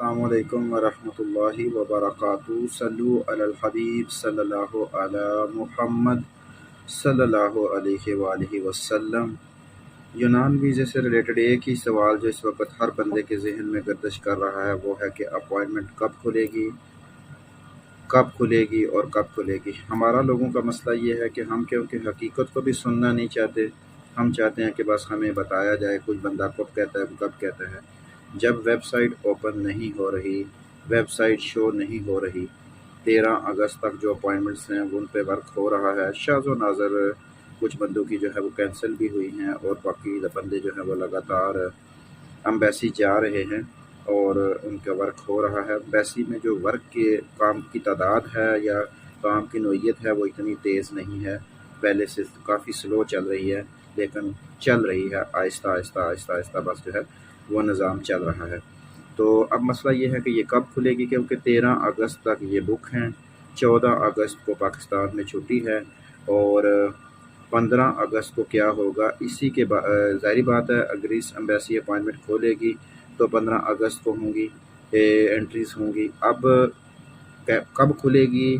अस्सलामु अलैकुम वरहमतुल्लाहि वबरकातुहू। सल्लु अलल हबीब सल्लल्लाहु अला मुहम्मद सल्लल्लाहु अलैहि वालैहि वसल्लम। यूनान वीज़े से रिलेटेड एक ही सवाल जो इस वक्त हर बंदे के जहन में गर्दिश कर रहा है वो है कि अपॉइंटमेंट कब खुलेगी और कब खुलेगी। हमारा लोगों का मसला ये है कि हम क्योंकि हकीकत को भी सुनना नहीं चाहते, हम चाहते हैं कि बस हमें बताया जाए कुछ बंदा कब कहता है कब कहता है। जब वेबसाइट ओपन नहीं हो रही, वेबसाइट शो नहीं हो रही, 13 अगस्त तक जो अपॉइंटमेंट्स हैं उन पे वर्क हो रहा है। शाज़ व नाज़र कुछ बंदों की जो है वो कैंसिल भी हुई हैं और बाकी बंदे जो हैं वो लगातार एम्बेसी जा रहे हैं और उनका वर्क हो रहा है। एम्बेसी में जो वर्क के काम की तादाद है या काम की नोयत है वो इतनी तेज़ नहीं है, पहले से काफ़ी स्लो चल रही है, लेकिन चल रही है आहिस्ता आहिस्ता आहिस्ता आहिस्ता, बस जो है वो निज़ाम चल रहा है। तो अब मसला ये है कि ये कब खुलेगी, क्योंकि 13 अगस्त तक ये बुक हैं, 14 अगस्त को पाकिस्तान में छुट्टी है और 15 अगस्त को क्या होगा इसी के ज़ाहिर बात है अगर इस एम्बेसी अपॉइंटमेंट खोलेगी तो 15 अगस्त को होंगी एंट्रीज़ होंगी। अब कब खुलेगी,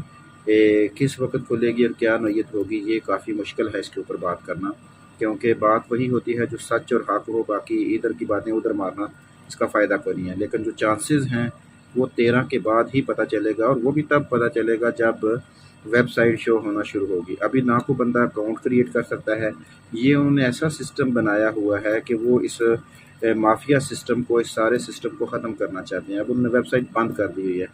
किस वक्त खुलेगी और क्या नोयत होगी, ये काफ़ी मुश्किल है इसके ऊपर बात करना, क्योंकि बात वही होती है जो सच और हक हो, बाकी इधर की बातें उधर मारना इसका फ़ायदा कोई नहीं है। लेकिन जो चांसेस हैं वो 13 के बाद ही पता चलेगा और वो भी तब पता चलेगा जब वेबसाइट शो होना शुरू होगी। अभी ना कोई बंदा अकाउंट क्रिएट कर सकता है, ये उन्होंने ऐसा सिस्टम बनाया हुआ है कि वो इस माफिया सिस्टम को, इस सारे सिस्टम को ख़त्म करना चाहते हैं। अब उन्होंने वेबसाइट बंद कर दी हुई है,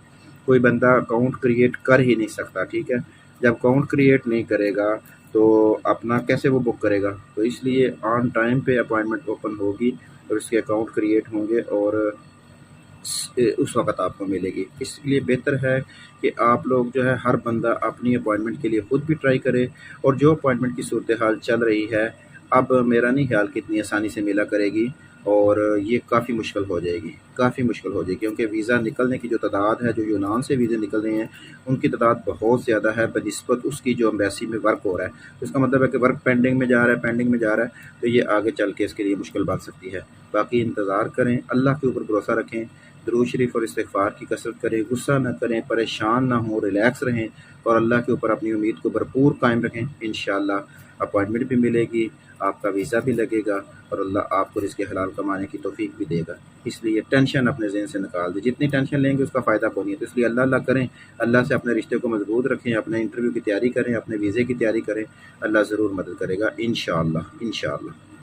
कोई बंदा अकाउंट क्रिएट कर ही नहीं सकता, ठीक है। जब अकाउंट क्रिएट नहीं करेगा तो अपना कैसे वो बुक करेगा, तो इसलिए ऑन टाइम पे अपॉइंटमेंट ओपन होगी और उसके अकाउंट क्रिएट होंगे और उस वक़्त आपको मिलेगी। इसलिए बेहतर है कि आप लोग जो है हर बंदा अपनी अपॉइंटमेंट के लिए ख़ुद भी ट्राई करे, और जो अपॉइंटमेंट की सूरत हाल चल रही है अब मेरा नहीं ख्याल कि इतनी आसानी से मिला करेगी और ये काफ़ी मुश्किल हो जाएगी, काफ़ी मुश्किल हो जाएगी, क्योंकि वीज़ा निकलने की जो तादाद है, जो यूनान से वीज़े निकल रहे हैं उनकी तादाद बहुत ज़्यादा है बनिस्बत उसकी जो एम्बेसी में वर्क हो रहा है। तो इसका मतलब है कि वर्क पेंडिंग में जा रहा है, पेंडिंग में जा रहा है, तो ये आगे चल के इसके लिए मुश्किल बन सकती है। बाकी इंतज़ार करें, अल्लाह के ऊपर भरोसा रखें, दुरूद शरीफ और इस्तिग़फ़ार की कसरत करें, गुस्सा न करें, परेशान ना हों, रिलैक्स रहें और अल्लाह के ऊपर अपनी उम्मीद को भरपूर कायम रखें। इंशाअल्लाह अपॉइंटमेंट भी मिलेगी, आपका वीज़ा भी लगेगा और अल्लाह आपको रिज़्क़ हलाल कमाने की तौफ़ीक भी देगा। इसलिए टेंशन अपने ज़हन से निकाल दें, जितनी टेंशन लेंगे उसका फ़ायदा कोई नहीं है। तो इसलिए अल्लाह अल्लाह करें, अल्लाह से अपने रिश्ते को मज़बूत रखें, अपने इंटरव्यू की तैयारी करें, अपने वीज़े की तैयारी करें, अल्लाह ज़रूर मदद करेगा इंशाअल्लाह इंशाअल्लाह।